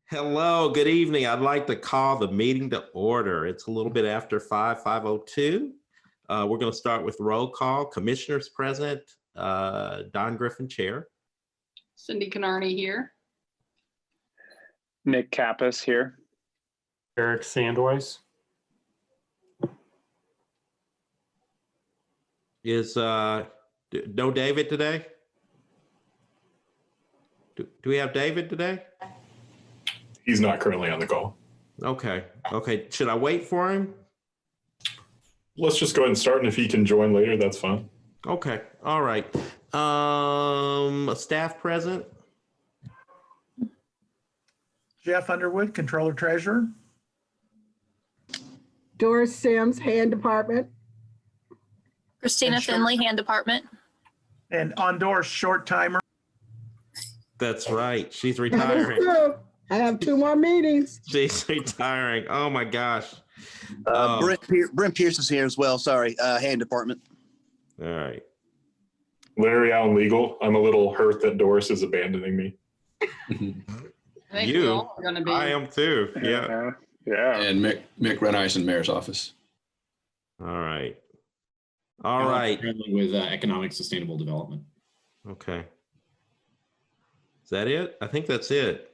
Hello, good evening. I'd like to call the meeting to order. It's a little bit after 5:02. We're going to start with roll call. Commissioners present, Don Griffin, Chair. Cindy Canarney here. Nick Kappas here. Eric Sandweiss. Is no David today? Do we have David today? He's not currently on the call. Okay. Should I wait for him? Let's just go ahead and start, and if he can join later, that's fine. Okay. All right. Staff present. Jeff Underwood, Controller Treasurer. Doris Sims, Hand Department. Christina Finley, Hand Department. And on Doris, short timer. That's right. She's That is retiring. true. I have 2 more meetings. She's retiring. Oh my gosh. Brent Pierce is here as well. Sorry, Hand Department. All right. Larry Allen Legal. I'm a little hurt that Doris is abandoning me. I think You. we all are going to be. I am too. Yeah. Yeah. And Mick Renneisen, Mayor's Office. All right. All right. Currently with economic sustainable development. Okay. Is that it? I think that's it.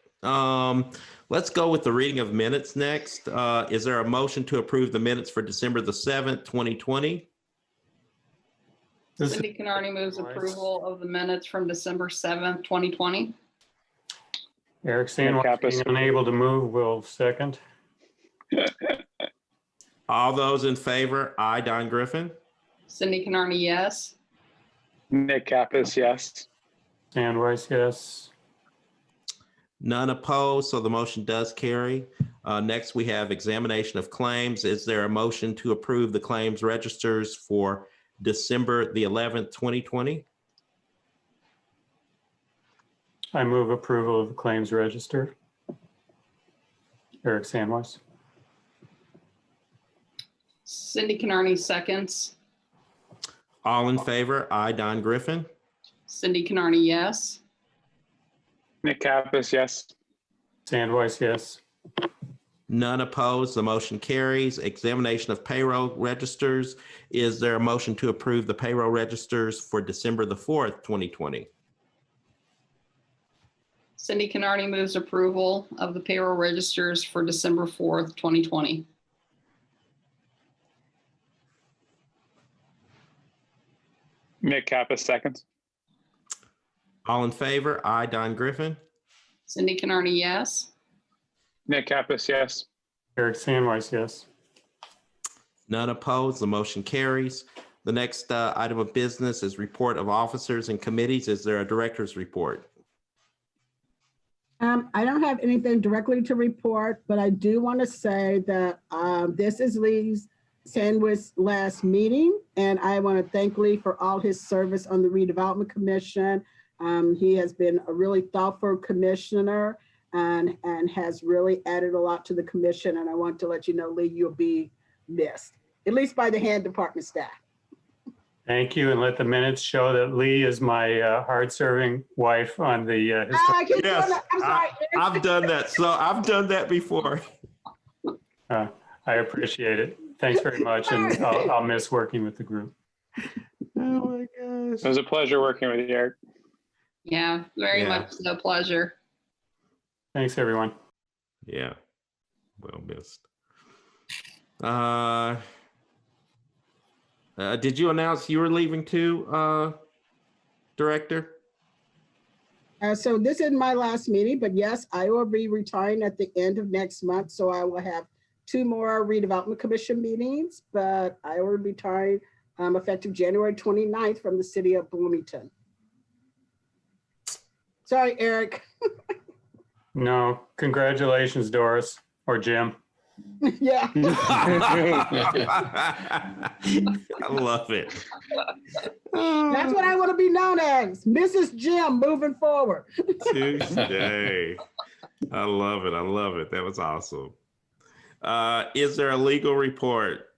Let's go with the reading of minutes next. Is there a motion to approve the minutes for December the 7th, 2020? Cindy Canarney moves approval of the minutes from December 7th, 2020. Eric Sandweiss, being unable to move, will second. All those in favor, aye, Don Griffin. Cindy Canarney, yes. Nick Kappas, yes. Sandweiss, yes. None opposed, so the motion does carry. Next, we have examination of claims. Is there a motion to approve the claims registers for December the 11th, 2020? I move approval of the claims register. Eric Sandweiss. Cindy Canarney seconds. All in favor, aye, Don Griffin. Cindy Canarney, yes. Nick Kappas, yes. Sandweiss, yes. None opposed, the motion carries. Examination of payroll registers. Is there a motion to approve the payroll registers for December the 4th, 2020? Cindy Canarney moves approval of the payroll registers for December 4th, 2020. Nick Kappas, seconds. All in favor, aye, Don Griffin. Cindy Canarney, yes. Nick Kappas, yes. Eric Sandweiss, yes. None opposed, the motion carries. The next item of business is report of officers and committees. Is there a director's report? I don't have anything directly to report, but I do want to say that this is Lee Sandwich's last meeting, and I want to thank Lee for all his service on the Redevelopment Commission. He has been a really thoughtful commissioner and has really added a lot to the commission. And I want to let you know, Lee, you'll be missed, at least by the Hand Department staff. Thank you, and let the minutes show that Lee is my hard-serving wife on the Yes, I've done that. So I've done that before. I appreciate it. Thanks very much, and I'll miss working with the group. Oh my gosh. It was a pleasure working with you, Eric. Yeah, very much a pleasure. Thanks, everyone. Yeah, well missed. Did you announce you were leaving too, Director? So this is my last meeting, but yes, I will be retiring at the end of next month. So I will have 2 more Redevelopment Commission meetings, but I will be retiring effective January 29th from the city of Bloomington. Sorry, Eric. No, congratulations, Doris or Jim. Yeah. I love it. That's what I want to be known as, Mrs. Jim, moving forward. Tuesday. I love it. I love it. That was awesome. Is there a legal report?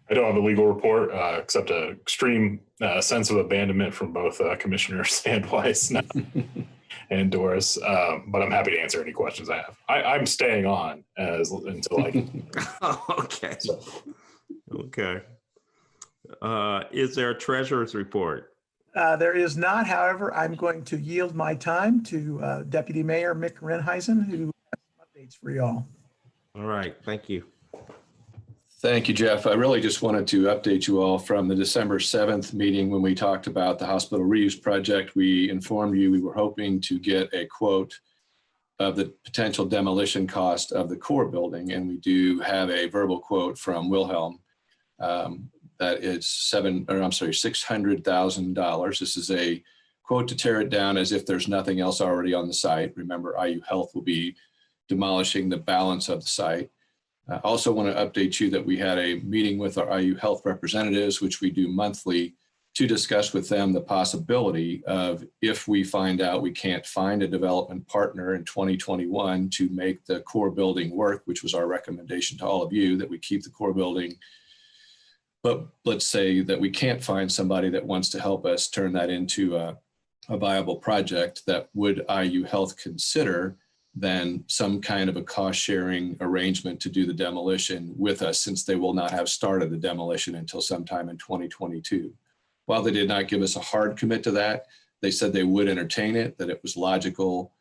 I don't have a legal report, except an extreme sense of abandonment from both Commissioner Sandweiss. and Doris, but I'm happy to answer any questions I have. I'm staying on until I can. Okay. Okay. Is there a treasurer's report? There is not. However, I'm going to yield my time to Deputy Mayor Mick Renheisen, who has some updates for y'all. All right. Thank you. Thank you, Jeff. I really just wanted to update you all from the December 7th meeting when we talked about the hospital reuse project. We informed you we were hoping to get a quote of the potential demolition cost of the core building. And we do have a verbal quote from Wilhelm that is $600,000. This is a quote to tear it down as if there's nothing else already on the site. Remember, IU Health will be demolishing the balance of the site. I also want to update you that we had a meeting with our IU Health representatives, which we do monthly, to discuss with them the possibility of, if we find out we can't find a development partner in 2021 to make the core building work, which was our recommendation to all of you, that we keep the core building. But let's say that we can't find somebody that wants to help us turn that into a viable project, that would IU Health consider then some kind of a cost sharing arrangement to do the demolition with us, since they will not have started the demolition until sometime in 2022. While they did not give us a hard commit to that, they said they would entertain it, that it was logical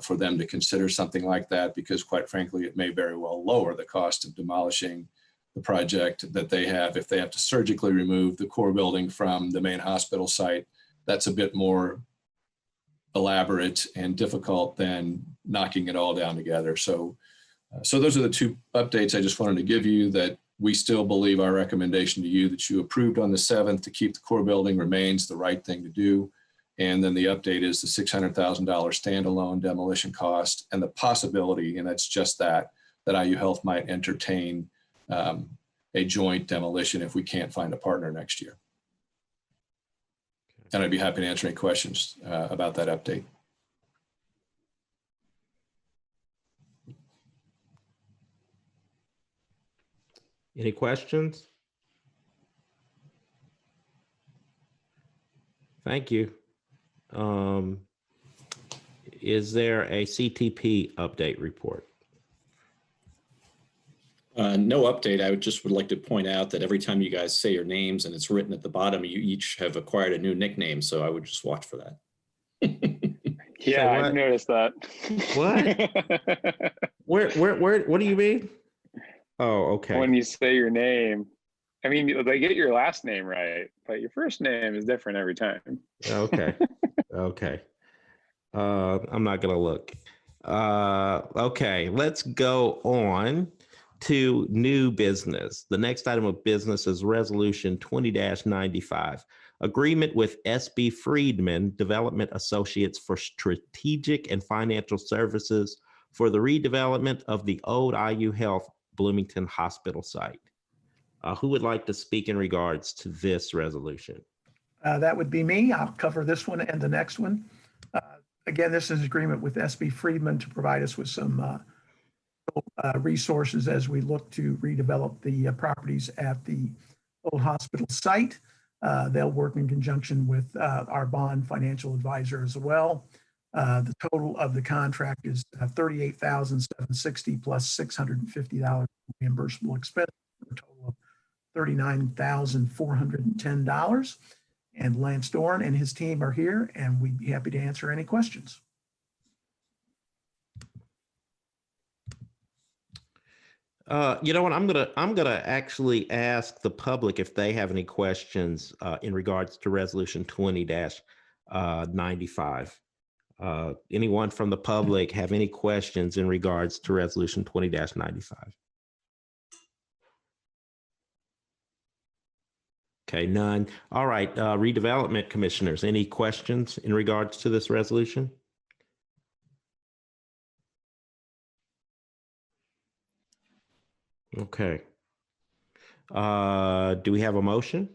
for them to consider something like that, because quite frankly, it may very well lower the cost of demolishing the project that they have. If they have to surgically remove the core building from the main hospital site, that's a bit more elaborate and difficult than knocking it all down together. So those are the two updates I just wanted to give you, that we still believe our recommendation to you that you approved on the 7th to keep the core building remains the right thing to do. And then the update is the $600,000 standalone demolition cost, and the possibility, and that's just that IU Health might entertain a joint demolition if we can't find a partner next year. And I'd be happy to answer any questions about that update. Any questions? Thank you. Is there a CTP update report? No update. I would like to point out that every time you guys say your names and it's written at the bottom, you each have acquired a new nickname. So I would just watch for that. Yeah, I've noticed that. What? What do you mean? Oh, okay. When you say your name, I mean, they get your last name right, but your first name is different every time. Okay. Okay. I'm not gonna look. Okay, let's go on to new business. The next item of business is Resolution 20-95, agreement with SB Friedman Development Associates for strategic and financial services for the redevelopment of the old IU Health Bloomington Hospital site. Who would like to speak in regards to this resolution? That would be me. I'll cover this one and the next one. Again, this is an agreement with SB Friedman to provide us with some resources as we look to redevelop the properties at the old hospital site. They'll work in conjunction with our bond financial advisor as well. The total of the contract is $38,760 plus $650 reimbursable expense, for a total of $39,410. And Lance Dorn and his team are here, and we'd be happy to answer any questions. You know what? I'm gonna actually ask the public if they have any questions in regards to Resolution 20-95. Anyone from the public have any questions in regards to Resolution 20-95? Okay, none. All right, redevelopment commissioners, any questions in regards to this resolution? Okay. Do we have a motion?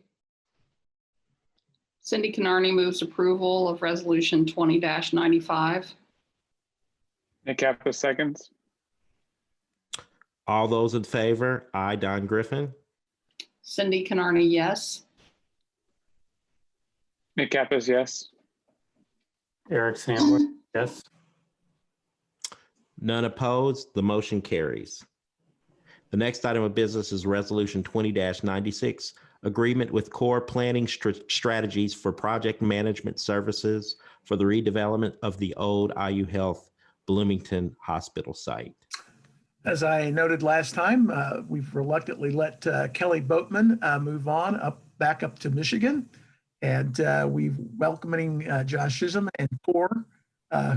Cindy Canarney moves approval of Resolution 20-95. Nick Kappa seconds. All those in favor? Aye, Don Griffin. Cindy Canarney, yes. Nick Kappa, yes. Eric Sandwood, Yes. None opposed. The motion carries. The next item of business is Resolution 20-96, Agreement with Core Planning Strategies for Project Management Services for the redevelopment of the old IU Health Bloomington Hospital site. As I noted last time, we've reluctantly let Kelly Boatman move on back up to Michigan. And we've welcoming Josh Chisholm and Core,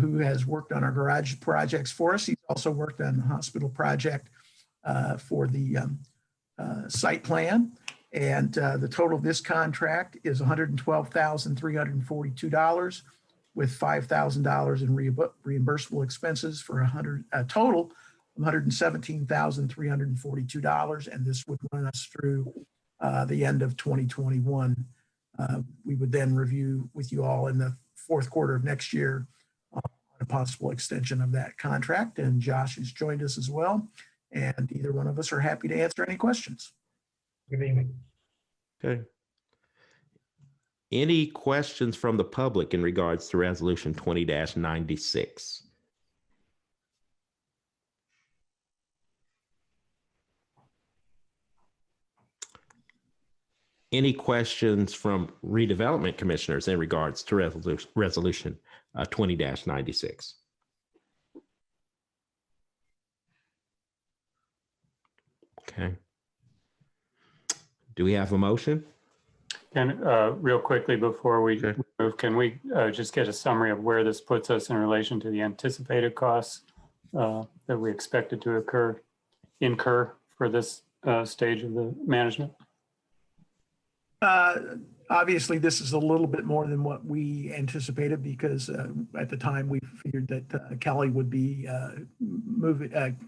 who has worked on our garage projects for us. He's also worked on the hospital project for the site plan. And the total of this contract is $112,342 with $5,000 in reimbursable expenses for a total of $117,342. And this would run us through the end of 2021. We would then review with you all in the fourth quarter of next year on a possible extension of that contract. And Josh has joined us as well. And either one of us are happy to answer any questions. Good evening. Okay. Any questions from the public in regards to Resolution 20-96? Any questions from redevelopment commissioners in regards to Resolution 20-96? Okay. Do we have a motion? And real quickly before we move, can we just get a summary of where this puts us in relation to the anticipated costs that we expected to incur for this stage of the management? Obviously, this is a little bit more than what we anticipated because at the time we figured that Kelly would be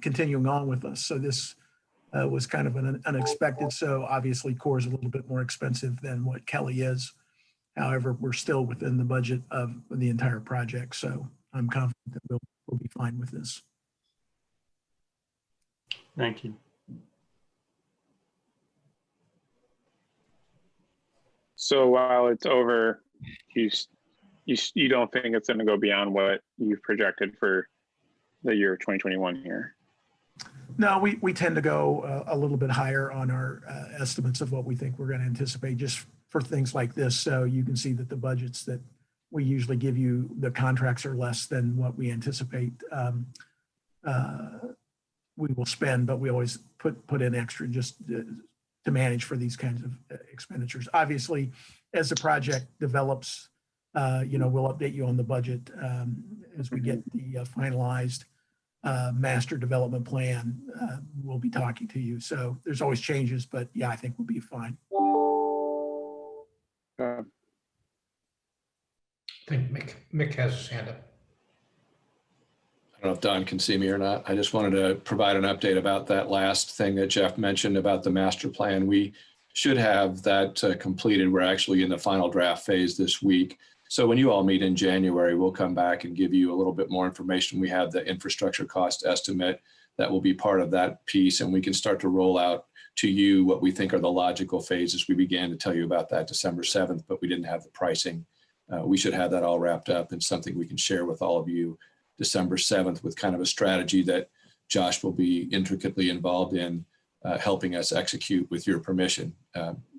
continuing on with us. So this was kind of an unexpected. So obviously, Core is a little bit more expensive than what Kelly is. However, we're still within the budget of the entire project. So I'm confident that we'll be fine with this. Thank you. So while it's over, you don't think it's going to go beyond what you've projected for the year 2021 here? No, we tend to go a little bit higher on our estimates of what we think we're going to anticipate just for things like this. So you can see that the budgets that we usually give you, the contracts are less than what we anticipate we will spend, but we always put in extra just to manage for these kinds of expenditures. Obviously, as the project develops, we'll update you on the budget as we get the finalized master development plan. We'll be talking to you. So there's always changes, but yeah, I think we'll be fine. I think Mick has his hand up. I don't know if Don can see me or not. I just wanted to provide an update about that last thing that Jeff mentioned about the master plan. We should have that completed. We're actually in the final draft phase this week. So when you all meet in January, we'll come back and give you a little bit more information. We have the infrastructure cost estimate that will be part of that piece, and we can start to roll out to you what we think are the logical phases. We began to tell you about that December 7th, but we didn't have the pricing. We should have that all wrapped up and something we can share with all of you December 7th with kind of a strategy that Josh will be intricately involved in helping us execute with your permission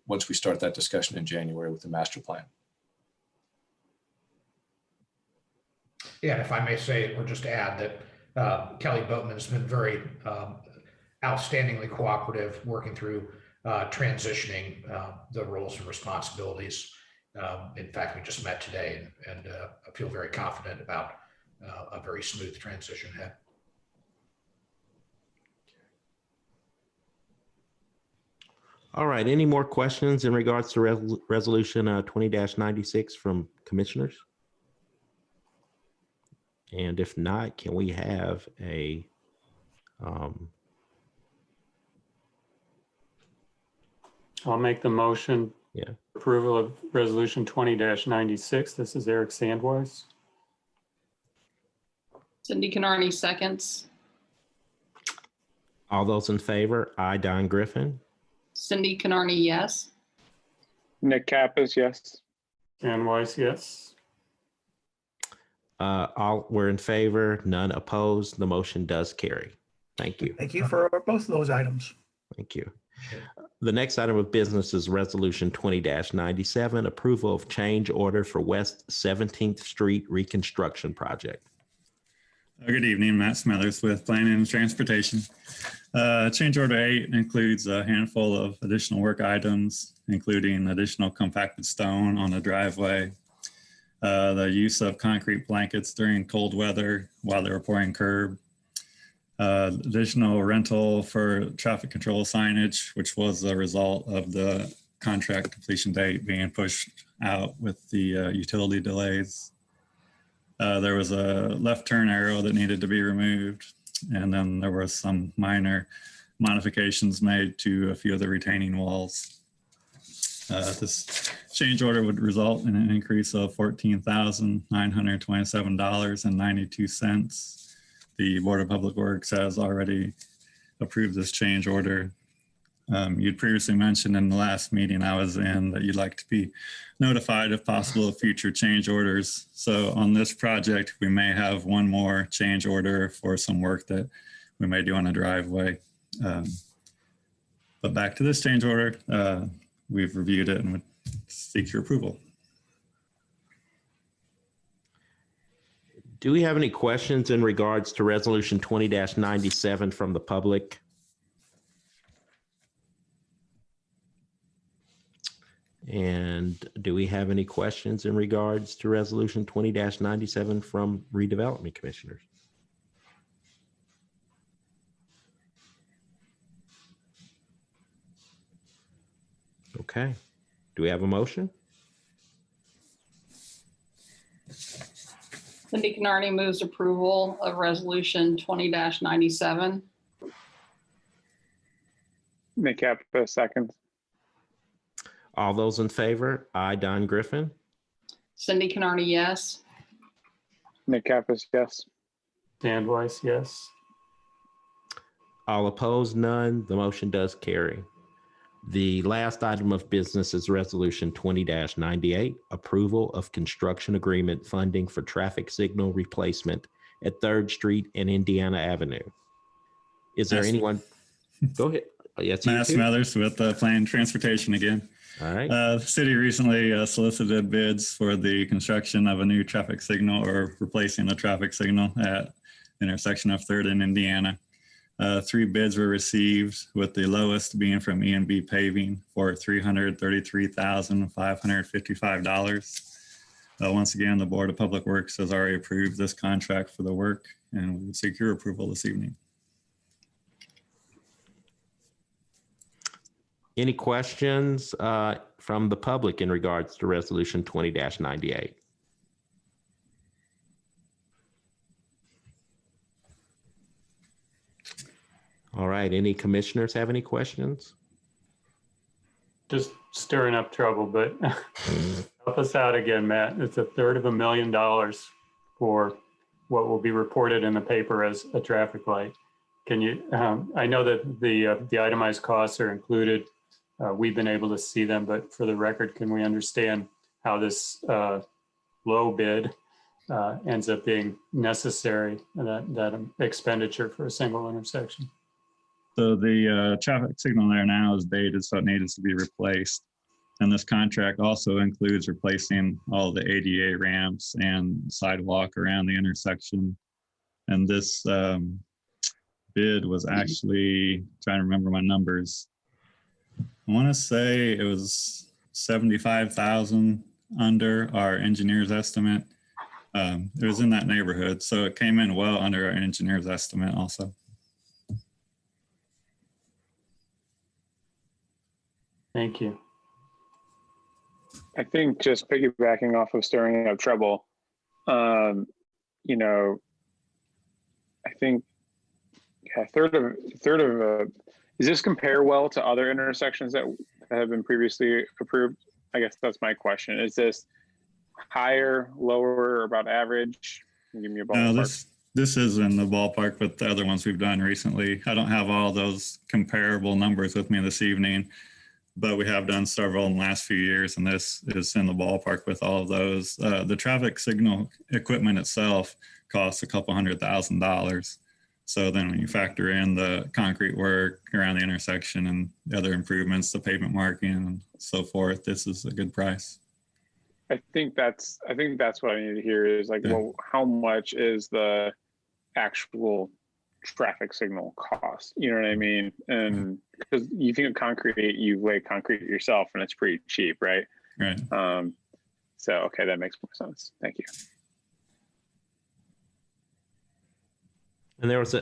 once we start that discussion in January with the master plan. Yeah, and if I may say, or just add that Kelly Boatman has been very outstandingly cooperative working through transitioning the roles and responsibilities. In fact, we just met today and I feel very confident about a very smooth transition ahead. All right. Any more questions in regards to Resolution 20-96 from commissioners? And if not, can we have a I'll make the motion. Yeah. Approval of Resolution 20-96. This is Eric Sandweiss. Cindy Canarney seconds. All those in favor? Aye, Don Griffin. Cindy Canarney, yes. Nick Kappas, yes. Sandweiss, yes. All were in favor, none opposed. The motion does carry. Thank you. Thank you for both of those items. Thank you. The next item of business is Resolution 20-97, approval of change order for West 17th Street Reconstruction Project. Good evening, Matt Smethers with Planning and Transportation. Change order 8 includes a handful of additional work items, including additional compacted stone on the driveway, the use of concrete blankets during cold weather while they were pouring curb, additional rental for traffic control signage, which was a result of the contract completion date being pushed out with the utility delays. There was a left turn arrow that needed to be removed, and then there were some minor modifications made to a few of the retaining walls. This change order would result in an increase of $14,927.92. The Board of Public Works has already approved this change order. You'd previously mentioned in the last meeting I was in that you'd like to be notified if possible of future change orders. So on this project, we may have one more change order for some work that we may do on a driveway. But back to this change order, we've reviewed it and would seek your approval. Do we have any questions in regards to Resolution 20-97 from the public? And do we have any questions in regards to Resolution 20-97 from redevelopment commissioners? Okay. Do we have a motion? Cindy Canardi moves approval of Resolution 20-97. Nick Kappa seconds. All those in favor? I, Don Griffin. Cindy Canardi, yes. Nick Kappa, yes. Dan Weiss, yes. All opposed, none. The motion does carry. The last item of business is Resolution 20-98, approval of construction agreement funding for traffic signal replacement at 3rd Street and Indiana Avenue. Is there anyone? Go ahead. Oh, yes, Matt Smethers with Planning Transportation again. All right. The city recently solicited bids for the construction of a new traffic signal or replacing a traffic signal at the intersection of 3rd and Indiana. 3 bids were received, with the lowest being from E&B Paving for $333,555. Once again, the Board of Public Works has already approved this contract for the work, and we would seek your approval this evening. Any questions from the public in regards to Resolution 20-98? All right. Any commissioners have any questions? Just stirring up trouble, but help us out again, Matt. It's $350,000 for what will be reported in the paper as a traffic light. Can you, I know that the itemized costs are included. We've been able to see them, but for the record, can we understand how this low bid ends up being necessary, that expenditure for a single intersection? So the traffic signal there now is dated, so it needs to be replaced. And this contract also includes replacing all the ADA ramps and sidewalk around the intersection. And this bid was actually, trying to remember my numbers, I want to say it was 75,000 under our engineer's estimate. It was in that neighborhood, so it came in well under our engineer's estimate also. Thank you. I think just piggybacking off of stirring up trouble, you know, I think a third of does this compare well to other intersections that have been previously approved? I guess that's my question. Is this higher, lower, or about average? Can you give me a ballpark. No, this is in the ballpark with the other ones we've done recently. I don't have all those comparable numbers with me this evening, but we have done several in the last few years, and this is in the ballpark with all of those. The traffic signal equipment itself costs a couple $100,000. So then when you factor in the concrete work around the intersection and the other improvements, the pavement marking and so forth, this is a good price. I think that's what I need to hear is like, well, how much is the actual traffic signal cost? You know what I mean? And because you think of concrete, you lay concrete yourself and it's pretty cheap, right? Right. So, okay, that makes more sense. Thank you. And there was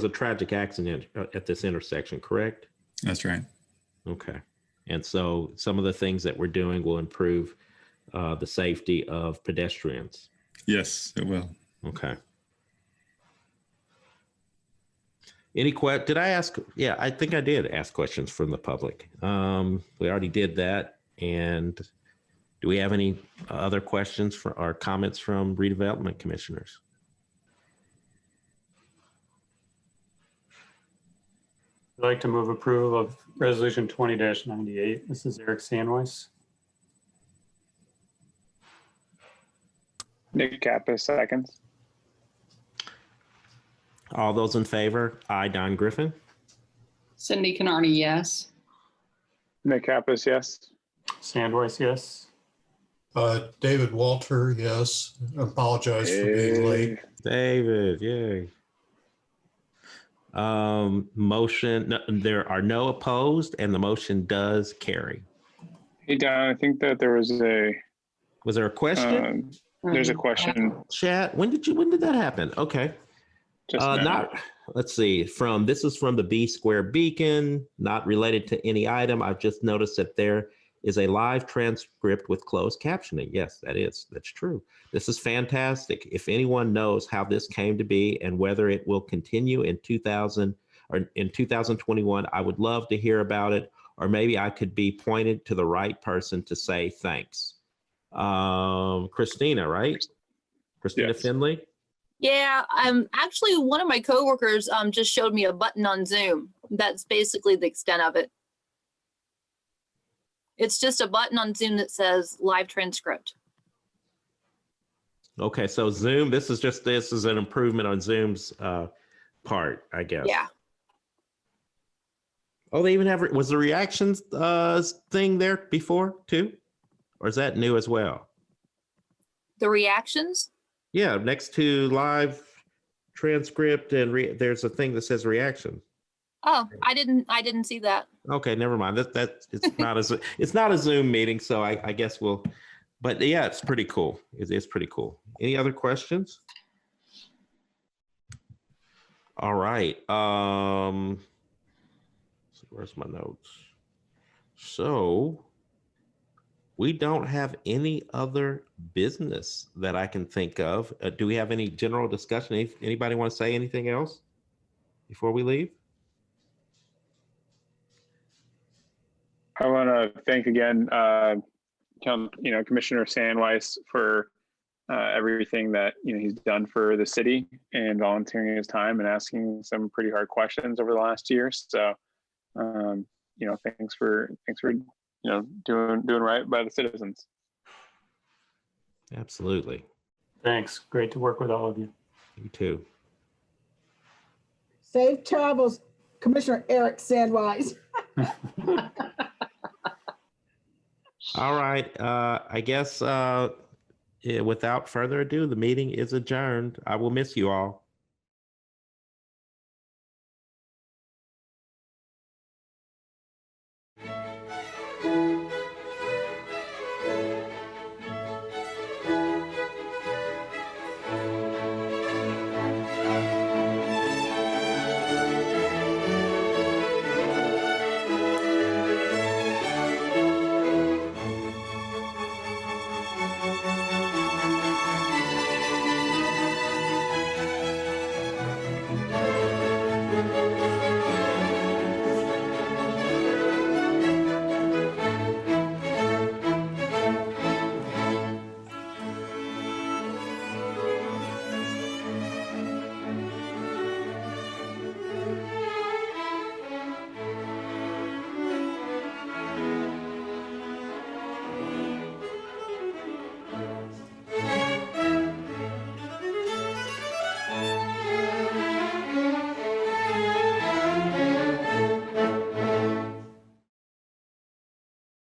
a tragic accident at this intersection, correct? That's right. Okay. And so some of the things that we're doing will improve the safety of pedestrians. Yes, it will. Okay. Did I ask? Yeah, I think I did ask questions from the public. We already did that. And do we have any other questions or comments from redevelopment commissioners? I'd like to move approval of resolution 20-98. This is Eric Sandweiss. Nick Kappas, seconds. All those in favor? Aye, Don Griffin. Cindy Canardi, yes. Nick Kappas, yes. Sandweiss, yes. David Walter, yes. I apologize for being late. David, yay. Motion, there are no opposed, and the motion does carry. Hey, Don, I think that there was there a question? There's a question. Chat, when did that happen? Okay. Let's see, this is from the B Square Beacon, not related to any item. I've just noticed that there is a live transcript with closed captioning. Yes, that's true. This is fantastic. If anyone knows how this came to be and whether it will continue in 2021, I would love to hear about it, or maybe I could be pointed to the right person to say thanks. Christina, right? Christina Yes. Finley? Yeah, actually one of my coworkers just showed me a button on Zoom. That's basically the extent of it. It's just a button on Zoom that says live transcript. Okay, so Zoom, this is an improvement on Zoom's part, I guess. Yeah. Oh, they even was the reactions thing there before too? Or is that new as well? The reactions? Yeah, next to live transcript and there's a thing that says reaction. Oh, I didn't see that. Okay, never mind. It's not a Zoom meeting, so I guess but yeah, it's pretty cool. It's pretty cool. Any other questions? All right. So where's my notes? So we don't have any other business that I can think of. Do we have any general discussion? Anybody want to say anything else before we leave? I want to thank again, Commissioner Sandweiss for everything that he's done for the city and volunteering his time and asking some pretty hard questions over the last year. So, thanks for doing right by the citizens. Absolutely. Thanks. Great to work with all of you. You too. Safe travels, Commissioner Eric Sandweiss. All right. I guess without further ado, the meeting is adjourned. I will miss you all.